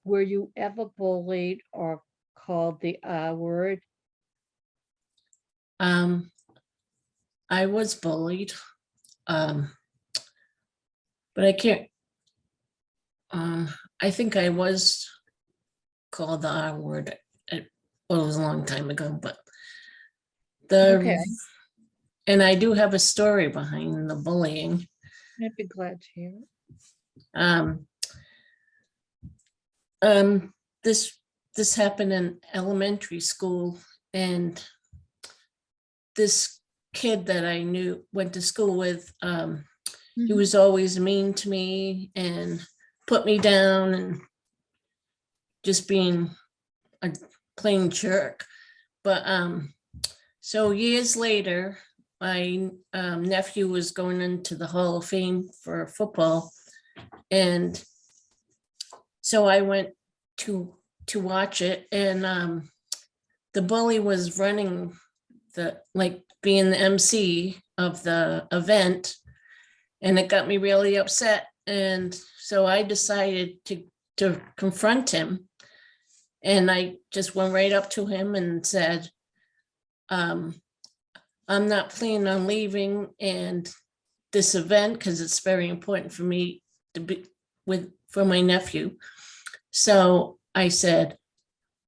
Were you ever bullied or called the R word? Um, I was bullied, um, but I can't. I think I was called the R word. Well, it was a long time ago, but Okay, the and I do have a story behind the bullying. I'd be glad to hear it. Um, um, this this happened in elementary school, and this kid that I knew went to school with, he was always mean to me and put me down and just being a plain jerk. But so years later, my nephew was going into the Hall of Fame for football, and so I went to watch it, and the bully was running being the MC of the event, and it got me really upset. And so I decided to confront him, and I just went right up to him and said, I'm not planning on leaving and this event because it's very important for me to be for my nephew. So I said,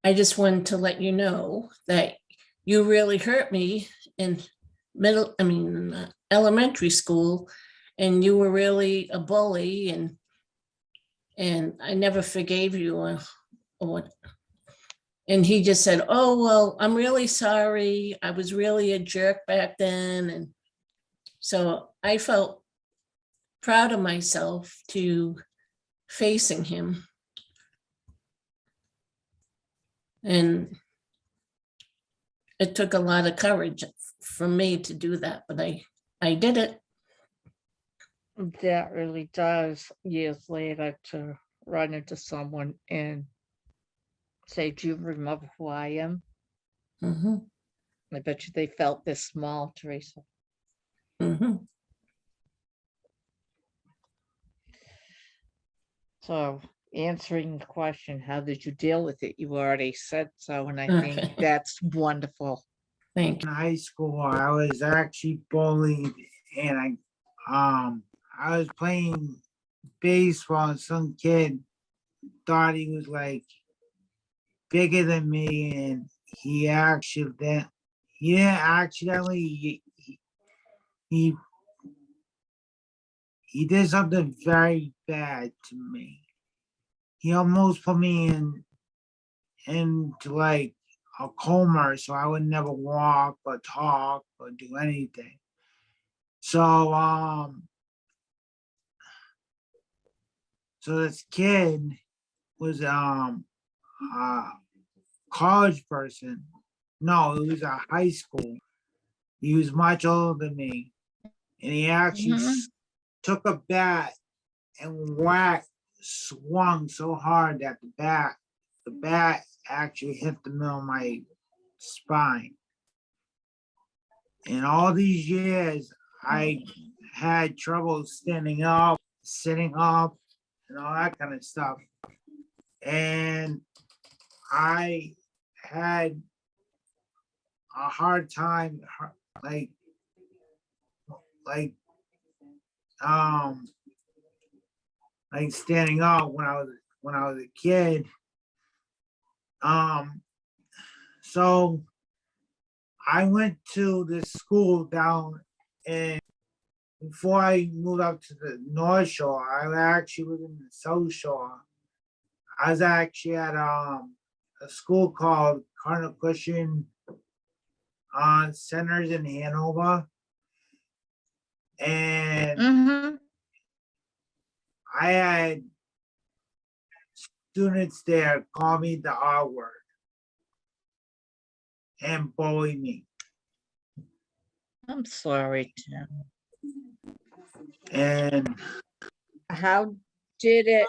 I just wanted to let you know that you really hurt me in elementary school, and you were really a bully, and I never forgave you or what. And he just said, oh, well, I'm really sorry. I was really a jerk back then. And so I felt proud of myself to facing him. And it took a lot of courage for me to do that, but I did it. That really does, years later, to run into someone and say, do you remember who I am? Mhm, I bet you they felt this small, Teresa. mhm. So answering the question, how did you deal with it? You already said so, and I think Okay, that's wonderful. thank In you. high school, I was actually bullied, and I was playing baseball, and some kid thought he was like bigger than me, and he didn't accidentally he he did something very bad to me. He almost put me into like a coma, so I would never walk or talk or do anything. So this kid was a college person. No, it was a high school. He was much older than me, and he actually Mhm. took a bat and swung so hard that the bat actually hit the middle of my spine. In all these years, I had trouble standing up, sitting up, and all that kind of stuff. And I had a hard time, like, like, um, like standing up when I was a kid. Um, so I went to this school down in before I moved up to the North Shore. I actually was in the South Shore. I was actually at a school called Cardinal Cushion Centers in Hanover, and Mhm. I had students there call me the R word and bully me. I'm sorry, Tim. And How did it,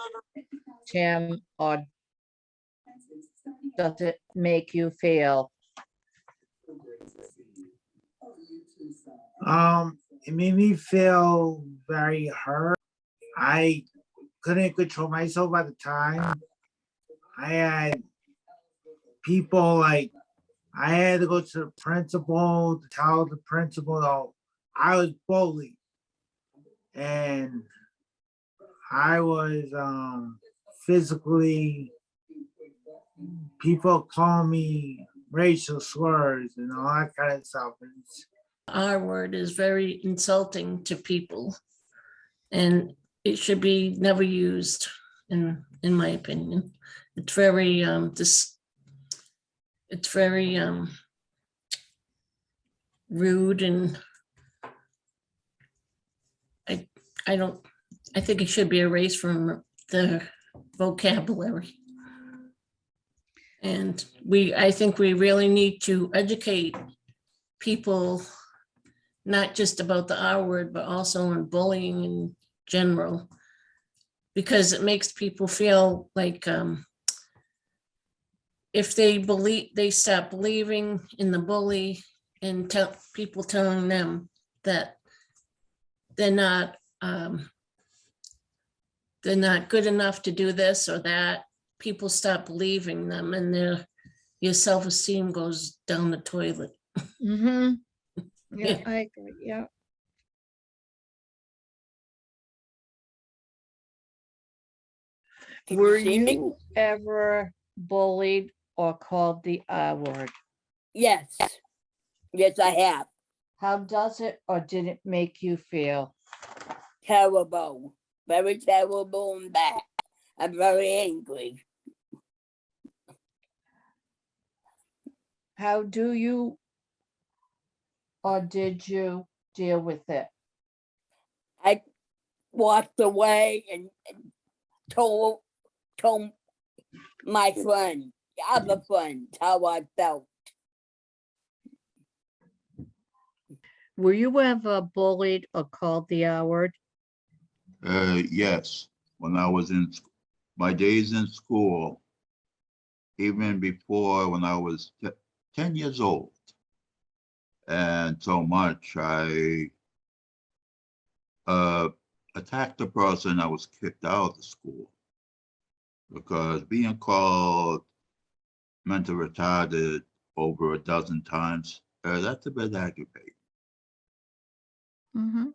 Tim, or does it make you feel? it made me feel very hurt. I couldn't control myself at the time. I had people like, I had to go to the principal to tell the principal that I was bullied. And I was physically, people call me racial slurs and all that kind of stuff. And R word is very insulting to people. And it should be never used, in my opinion. It's very, it's very rude, and I think it should be erased from the vocabulary. And I think we really need to educate people, not just about the R word, but also in bullying in general, because it makes people feel like if they stop believing in the bully and people telling them that they're not good enough to do this or that, people stop believing them, and your self-esteem goes down the toilet. Mm-hmm. Yeah, Yeah. I agree, yeah. Can Were you see me? you ever bullied or called the I word? Yes. Yes, I have. How does it or did it make you feel? Terrible. Very terrible and bad. I'm very angry. How do you or did you deal with it? I walked away and told my friend, the other friend, how I felt. Were you ever bullied or called the I word? Yes, when I was in my days in school, even before when I was 10 years old. And so much I attacked the person. I was kicked out of the school because being called mental retarded over a dozen times, that's a bit aggravating. Mm-hmm.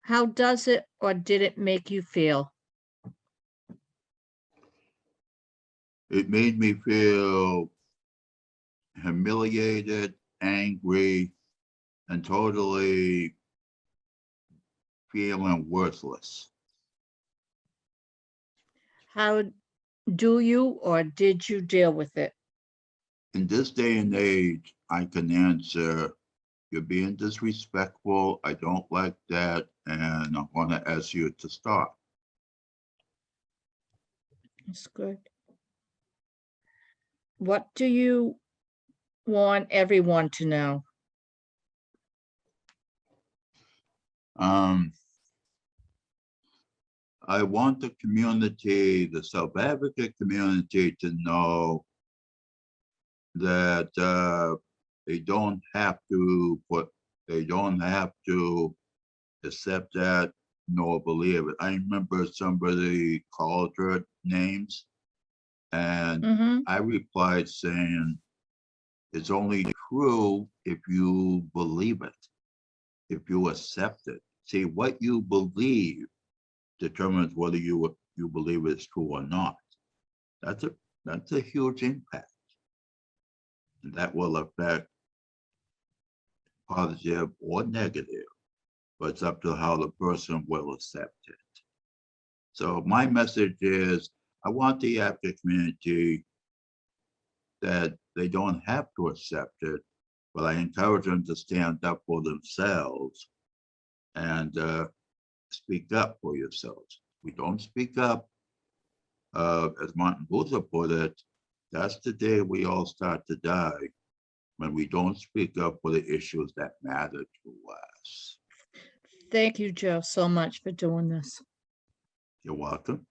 How does it or did it make you feel? It made me feel humiliated, angry, and totally feeling worthless. How do you or did you deal with it? In this day and age, I can answer, you're being disrespectful, I don't like that, and I'm going to ask you to stop. That's good. What do you want everyone to know? I want the community, the self-advocate community, to know that they don't have to accept that nor believe it. I remember somebody called her names, and Mm-hmm. I replied saying, it's only true if you believe it, if you accept it. See, what you believe determines whether you believe it's true or not. That's a huge impact. And that will affect positive or negative, but it's up to how the person will accept it. So my message is, I want the advocate community that they don't have to accept it, but I encourage them to stand up for themselves and speak up for yourselves. We don't speak up, as Martin Luther put it, that's the day we all start to die, when we don't speak up for the issues that matter to us. Thank you, Joe, so much for doing this. You're welcome.